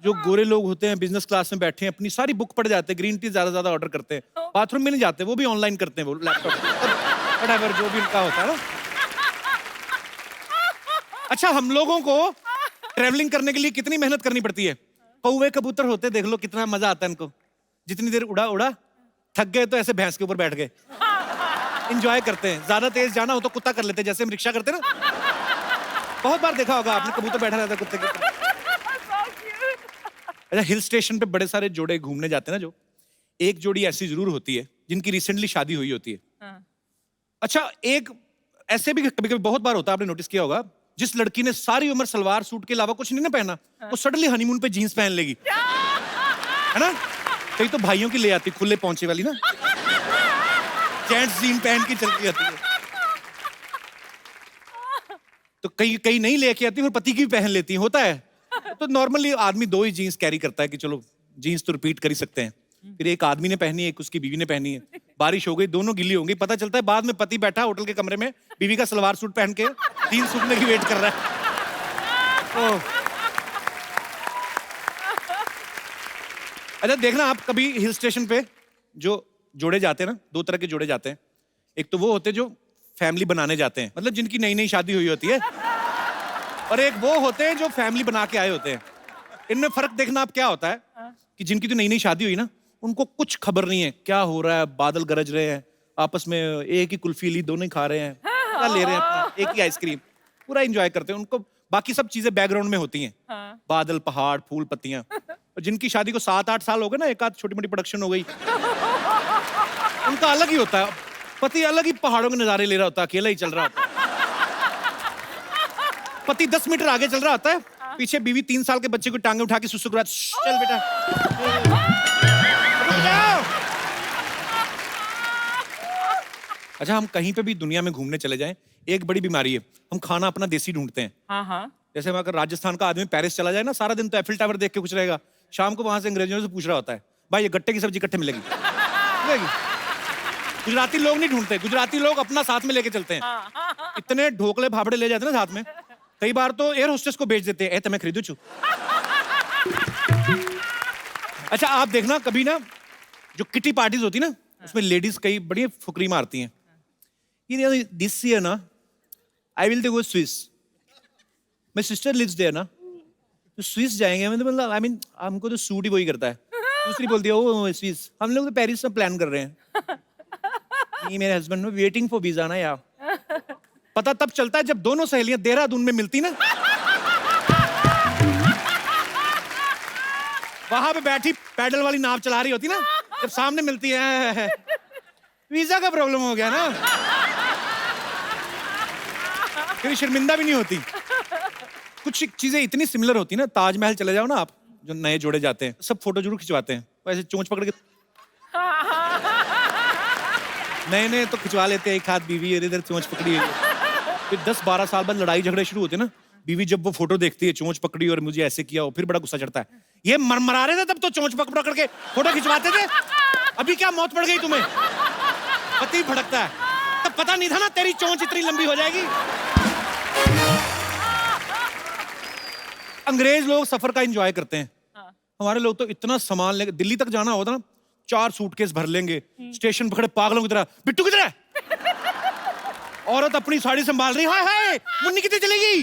जो गोरे लोग होते हैं बिजनेस क्लास में बैठे हैं, अपनी सारी बुक पढ़ जाते हैं, ग्रीन टी ज्यादा ऑर्डर करते हैं, बाथरूम में नहीं जाते, वो भी ऑनलाइन करते हैं, वो लैपटॉप व्हाटएवर जो भी उनका होता है ना। अच्छा, हम लोगों को ट्रेवलिंग करने के लिए कितनी मेहनत करनी पड़ती है। कौवे कबूतर होते देख लो, कितना मजा आता है इनको, जितनी देर उड़ा थक गए तो ऐसे भैंस के ऊपर बैठ गए, इंजॉय करते हैं। ज्यादा तेज जाना हो तो कुत्ता कर लेते हैं, जैसे हम रिक्शा करते हैं ना, बहुत बार देखा होगा आपने, कबूतर बैठा रहता है कुत्ते के ऊपर। अच्छा, हिल स्टेशन पे बड़े सारे जोड़े घूमने जाते हैं ना, जो एक जोड़ी ऐसी जरूर होती है जिनकी रिसेंटली शादी हुई होती है। अच्छा, एक ऐसे भी कभी कभी बहुत बार होता है, आपने नोटिस किया होगा, जिस लड़की ने सारी उम्र सलवार सूट के अलावा कुछ नहीं ना पहना, वो सडनली हनीमून पे जीन्स पहन लेगी, है ना? कई तो भाइयों की ले आती खुले पहुंचे वाली ना, जेंट्स जीन पहन के चलती जाती है। तो कई नहीं लेके आती, फिर पति की भी पहन लेती है, होता है। तो नॉर्मली आदमी 2 ही जीन्स कैरी करता है कि चलो जीन्स तो रिपीट कर ही सकते हैं। फिर एक आदमी ने पहनी है, एक उसकी बीवी ने पहनी है। बारिश हो गई, दोनों गिली होंगी, पता चलता है बाद में पति बैठा होटल के कमरे में, बीवी का सलवार सूट पहन के 3 सूखने की वेट कर रहा है। अच्छा देखना आप कभी हिल स्टेशन पे जो जोड़े जाते हैं ना, 2 तरह के जोड़े जाते हैं। एक तो वो होते हैं जो फैमिली बनाने जाते हैं, मतलब जिनकी नई नई शादी हुई होती है, और एक वो होते हैं जो फैमिली बना के आए होते हैं। इनमें फर्क देखना आप क्या होता है कि जिनकी तो नई नई शादी हुई ना, उनको कुछ खबर नहीं है क्या हो रहा है, बादल गरज रहे हैं, आपस में एक ही कुल्फी ली, दोनों ही खा रहे हैं, क्या ले रहे हैं अपना, एक ही आइसक्रीम, पूरा एंजॉय करते हैं। उनको बाकी सब चीजें बैकग्राउंड में होती हैं, बादल, पहाड़, फूल, पत्तियां। और जिनकी शादी को 7-8 साल हो गए ना, एक आध छोटी मोटी प्रोडक्शन हो गई, उनका अलग ही होता है। पति अलग ही पहाड़ों के नजारे ले रहा होता है, अकेला ही चल रहा होता है। पति 10 मीटर आगे चल रहा होता है, पीछे बीवी 3 साल के बच्चे को टांगे उठा के सुसु करा, चल बेटा अच्छा हम कहीं पे भी दुनिया में घूमने चले जाएं, एक बड़ी बीमारी है, हम खाना अपना देसी ढूंढते हैं। जैसे अगर राजस्थान का आदमी पेरिस चला जाए ना, सारा दिन तो एफिल टावर देख के कुछ रहेगा, शाम को वहां से अंग्रेजों से पूछ रहा होता है, भाई ये गट्टे की सब्जी इकट्ठे मिलेगी? गुजराती लोग नहीं ढूंढते, गुजराती लोग अपना साथ में लेके चलते हैं। इतने ढोकले फाफड़े ले जाते हैं ना साथ में, कई बार तो एयर होस्टेस को बेच देते हैं, ए तुम्हें खरीदू छू। अच्छा आप देखना कभी ना, जो किटी पार्टीज होती ना, उसमें लेडीज कई बड़ी फुकरी मारती हैं, ये दिस ईयर ना I will go Swiss, my sister lives there ना, तो स्विस जाएंगे, मतलब आई मीन हमको तो सूट ही वही करता है। दूसरी बोलती है ओ स्विस, हम लोग तो पेरिस में प्लान कर रहे हैं। ये मेरे हस्बैंड में वेटिंग फॉर वीजा ना यार। पता तब चलता है जब दोनों सहेलियां देहरादून में मिलती ना, वहां पे बैठी पैडल वाली नाव चला रही होती ना, जब सामने मिलती है, वीजा का प्रॉब्लम हो गया ना, फिर शर्मिंदा भी नहीं होती। कुछ चीजें इतनी सिमिलर होती ना, ताजमहल चले जाओ ना आप, जो नए जोड़े जाते हैं सब फोटो जरूर खिंचवाते हैं, वैसे चोंच पकड़ के नए तो खिंचवा लेते हैं, एक हाथ बीवी इधर चोंच पकड़ी है। फिर 10-12 साल बाद लड़ाई झगड़े शुरू होते ना, बीवी जब वो फोटो देखती है चोंच पकड़ी और मुझे ऐसे किया, और फिर बड़ा गुस्सा चढ़ता है, ये मरमरा रहे थे तब तो चोंच पकड़ के फोटो खिंचवाते थे, अभी क्या मौत पड़ गई तुम्हें? पति भड़कता है, तब पता नहीं था ना तेरी चोंच इतनी लंबी हो जाएगी। अंग्रेज लोग सफर का एंजॉय करते हैं, हमारे लोग तो इतना सामान लेके, दिल्ली तक जाना होता ना 4 सूटकेस भर लेंगे, स्टेशन पकड़े पागलों की तरह, बिट्टू किधर है? औरत अपनी साड़ी संभाल रही, हाय हाय मुन्नी कितनी चलेगी?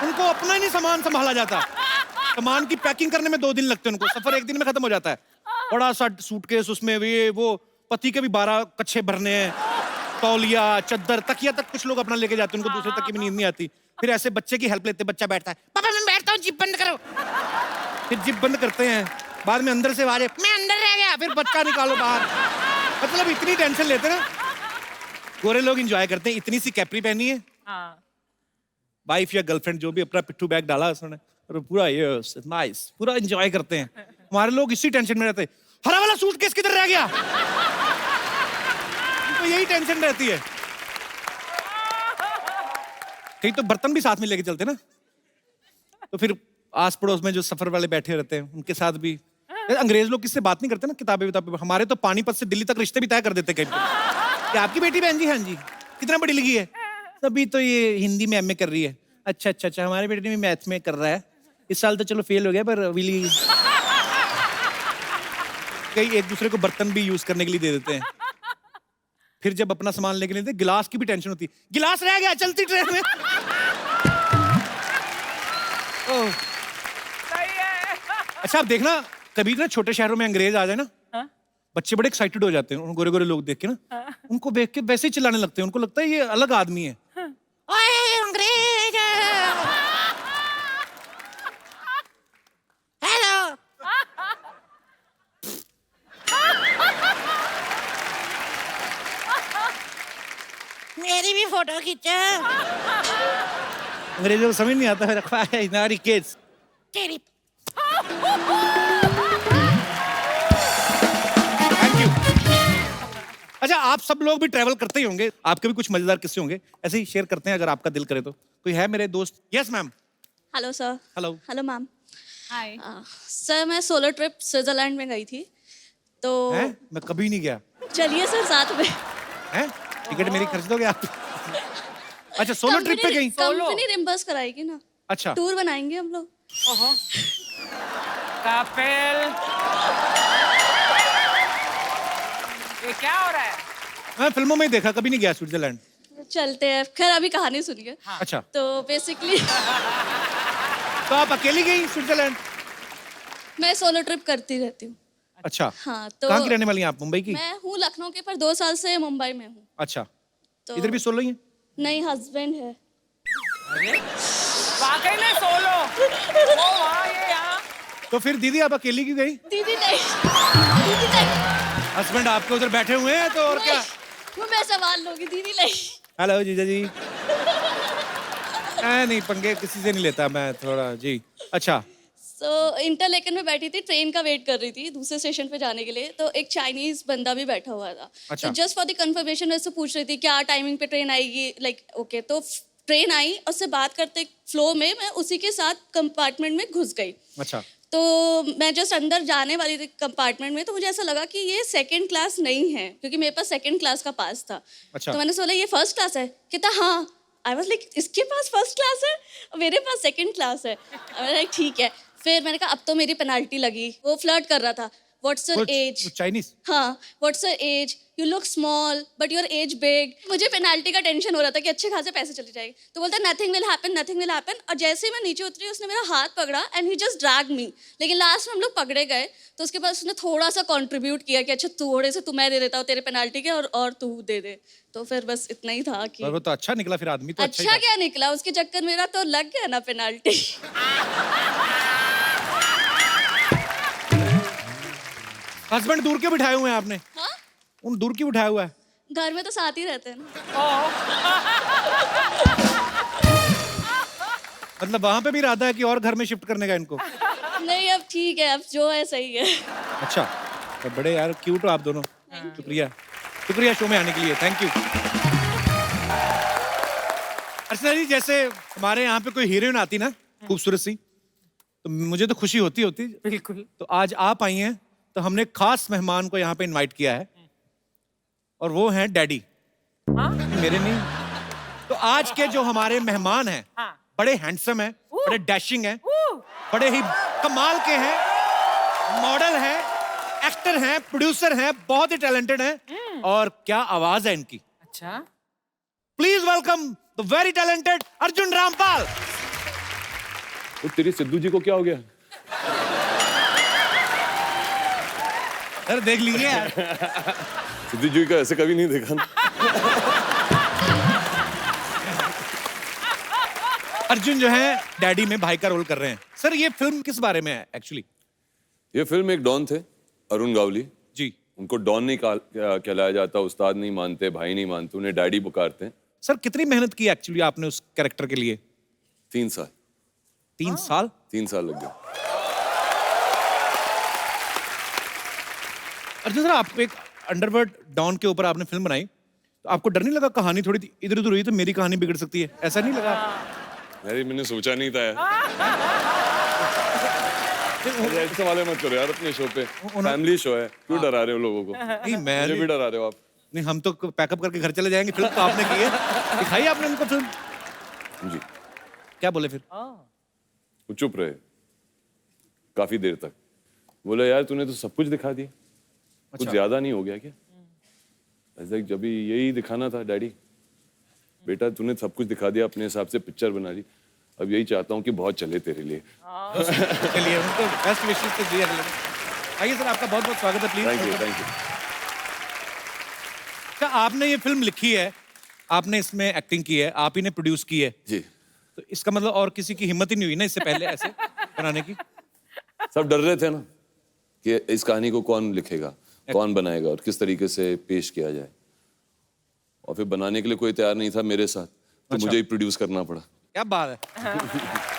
उनको अपना ही नहीं सामान संभाला जाता। सामान की पैकिंग करने में 2 दिन लगते हैं उनको, सफर 1 दिन में खत्म हो जाता है। बड़ा सा सूटकेस, उसमें वो पति के भी 12 कच्छे भरने हैं, तौलिया, चद्दर, तकिया तक कुछ लोग अपना लेके जाते हैं, उनको दूसरे तक की भी नींद नहीं आती। फिर ऐसे बच्चे की हेल्प लेते, बच्चा बैठता है, पापा मैं बैठता हूँ, जिप बंद करो। फिर जिप बंद करते हैं, बाद में अंदर से आवाज, मैं अंदर रह गया, फिर बच्चा निकालो बाहर। मतलब इतनी टेंशन लेते ना, गोरे लोग एंजॉय करते हैं। इतनी सी कैपरी पहनी है, वाइफ या गर्लफ्रेंड जो भी, अपना पिट्ठू बैग डाला उसने, और पूरा ये नाइस, पूरा एंजॉय करते हैं। हमारे लोग इसी टेंशन में रहते हैं, हरा वाला सूटकेस किधर रह गया? तो यही टेंशन रहती है। कहीं तो बर्तन भी साथ में लेके चलते ना, तो फिर आस पड़ोस में जो सफर वाले बैठे रहते हैं उनके साथ भी। अंग्रेज लोग किससे बात नहीं करते ना, किताबें, हमारे तो पानीपत से दिल्ली तक रिश्ते भी तय कर देते कहीं पे। क्या आपकी बेटी बहन जी? हाँ जी। कितना पढ़ी लिखी है? अभी तो ये हिंदी में एमए कर रही है। अच्छा, हमारे बेटे भी मैथ में कर रहा है, इस साल तो चलो फेल हो गया, पर अभी कई एक दूसरे को बर्तन भी यूज करने के लिए दे देते हैं। फिर जब अपना सामान लेके लेते, गिलास की भी टेंशन होती है, गिलास रह गया चलती ट्रेन में। अच्छा आप देखना, कभी ना छोटे शहरों में अंग्रेज आ जाए ना, बच्चे बड़े एक्साइटेड हो जाते हैं, गोरे गोरे लोग देख के ना, उनको देख के वैसे ही चिल्लाने लगते हैं, उनको लगता है ये अलग आदमी है। ओए अंग्रेज, हेलो, मेरी भी फोटो खींचो। अंग्रेजों को समझ नहीं आता है रखवा है नारी किड्स। Thank you. अच्छा, आप सब लोग भी ट्रैवल करते ही होंगे, आपके भी कुछ मजेदार किस्से होंगे, ऐसे ही शेयर करते हैं अगर आपका दिल करे तो। कोई है मेरे दोस्त? Yes ma'am. Hello sir. Hello. Hello ma'am. Hi. Sir मैं सोलो ट्रिप स्विट्जरलैंड में गई थी तो हैं? मैं कभी नहीं गया। चलिए सर साथ में। हैं? टिकट मेरी खर्च दोगे आप? अच्छा, सोलो ट्रिप पे गई? कंपनी रिम्बर्स कराएगी ना। अच्छा। टूर बनाएंगे हम लोग। कपिल, ये क्या हो रहा है? मैं फिल्मों में ही देखा, कभी नहीं गया स्विट्जरलैंड। चलते हैं, खैर अभी कहानी सुनिए। अच्छा। तो बेसिकली तो आप अकेली गई स्विट्जरलैंड? मैं सोलो ट्रिप करती रहती हूँ। अच्छा। हाँ तो कहाँ की रहने वाली हैं आप? मुंबई की? मैं हूँ लखनऊ की, पर 2 साल से मुंबई में हूँ। अच्छा। तो इधर भी सोलो ही है? नहीं, हस्बैंड है। वाकई में सोलो। वो वहाँ, ये यहाँ। तो फिर दीदी आप अकेली क्यों गई? दीदी नहीं, दीदी नहीं। हस्बैंड आपके उधर बैठे हुए हैं तो और क्या? वो मैं संभाल लूंगी, दीदी नहीं। हेलो जीजा जी। नहीं, पंगे किसी से नहीं लेता मैं थोड़ा जी। अच्छा। इंटरलेकन में बैठी थी, ट्रेन का वेट कर रही थी दूसरे स्टेशन पे जाने के लिए, तो एक चाइनीज बंदा भी बैठा हुआ था। अच्छा। तो जस्ट फॉर द कंफर्मेशन वैसे पूछ रही थी क्या टाइमिंग पे ट्रेन आएगी, लाइक ओके। तो ट्रेन आई, उससे बात करते फ्लो में मैं उसी के साथ कंपार्टमेंट में घुस गई। अच्छा। तो मैं जस्ट अंदर जाने वाली थी कंपार्टमेंट में, तो मुझे ऐसा लगा कि ये सेकंड क्लास नहीं है, क्योंकि मेरे पास सेकंड क्लास का पास था। अच्छा। तो मैंने सोचा ये फर्स्ट क्लास है, कहता हाँ। आई वाज लाइक इसके पास फर्स्ट क्लास है और मेरे पास सेकंड क्लास है। मैंने लाइक ठीक है। फिर मैंने कहा अब तो मेरी पेनाल्टी लगी। वो फ्लर्ट कर रहा था। What's your age? चाइनीज? हाँ, what's your age? You look small but your age big. मुझे पेनाल्टी का टेंशन हो रहा था कि अच्छे खासे पैसे चले जाएंगे। तो बोलता nothing will happen, nothing will happen. और जैसे ही मैं नीचे उतरी उसने मेरा हाथ पकड़ा एंड ही जस्ट ड्रैग मी। लेकिन लास्ट में हम लोग पकड़े गए तो उसके बाद उसने थोड़ा सा कंट्रीब्यूट किया कि अच्छा थोड़े से मैं दे देता हूँ तेरे पेनाल्टी के और तू दे दे। तो फिर बस इतना ही था कि वो तो अच्छा निकला फिर आदमी तो अच्छा क्या निकला, उसके चक्कर मेरा तो लग गया ना पेनाल्टी। हस्बैंड दूर के बिठाए हुए हैं आपने? हाँ? उन दूर की बिठाया हुआ है? घर में तो साथ ही रहते हैं ना। मतलब वहां पे भी इरादा है कि और घर में शिफ्ट करने का इनको? नहीं अब ठीक है, अब जो है सही है। अच्छा, तो बड़े यार क्यूट हो आप दोनों। शुक्रिया, शुक्रिया शो में आने के लिए, थैंक यू। अर्चना जी, जैसे हमारे यहाँ पे कोई हीरोइन आती ना खूबसूरत सी, तो मुझे तो खुशी होती। बिल्कुल। तो आज आप आई हैं तो हमने खास मेहमान को यहाँ पे इनवाइट किया है और वो हैं डैडी। मेरे नहीं। तो आज के जो हमारे मेहमान हैं बड़े हैंडसम हैं, बड़े डैशिंग हैं, बड़े ही कमाल के हैं, मॉडल हैं, एक्टर हैं, प्रोड्यूसर हैं, बहुत ही टैलेंटेड हैं और क्या आवाज है इनकी। अच्छा। Please welcome the very talented Arjun Rampal. तो तेरी सिद्धू जी को क्या हो गया? अरे देख लीजिए यार। सिद्धू जी का ऐसे कभी नहीं देखा ना। अर्जुन जो है डैडी में भाई का रोल कर रहे हैं। सर ये फिल्म किस बारे में है एक्चुअली? ये फिल्म एक डॉन थे, अरुण गावली जी। उनको डॉन नहीं कहलाया जाता, उस्ताद नहीं मानते, भाई नहीं मानते, उन्हें डैडी पुकारते हैं। सर कितनी मेहनत की एक्चुअली आपने उस कैरेक्टर के लिए? 3 साल। 3 साल? 3 साल लग गए। अर्जुन सर, आप एक अंडरवर्ल्ड डॉन के ऊपर आपने फिल्म बनाई, तो आपको डर नहीं लगा कहानी थोड़ी इधर उधर हुई तो मेरी कहानी बिगड़ सकती है, ऐसा नहीं लगा? मैंने सोचा नहीं था यार। ऐसे सवाल मत करो यार अपने शो पे, फैमिली शो है, क्यों डरा रहे हो लोगों को? नहीं मैं मुझे भी डरा रहे हो आप। नहीं, हम तो पैकअप करके घर चले जाएंगे। फिल्म तो आपने की है, दिखाई आपने उनको फिल्म। जी। क्या बोले फिर? वो चुप रहे काफी देर तक। बोला यार तूने तो सब कुछ दिखा दिया, कुछ ज्यादा नहीं हो गया क्या? ऐसा जब यही दिखाना था डैडी, बेटा तूने सब कुछ दिखा दिया, अपने हिसाब से पिक्चर बना ली, अब यही चाहता हूँ कि बहुत चले तेरे लिए। चलिए उनको बेस्ट विशेस तो दिया। आइए सर, आपका बहुत बहुत स्वागत है। Please. Thank you, thank you. अच्छा, आपने ये फिल्म लिखी है, आपने इसमें एक्टिंग की है, आप ही ने प्रोड्यूस की है जी। तो इसका मतलब और किसी की हिम्मत ही नहीं हुई ना इससे पहले ऐसे बनाने की? सब डर रहे थे ना कि इस कहानी को कौन लिखेगा, कौन बनाएगा और किस तरीके से पेश किया जाए, और फिर बनाने के लिए कोई तैयार नहीं था मेरे साथ, तो मुझे ही प्रोड्यूस करना पड़ा। क्या बात है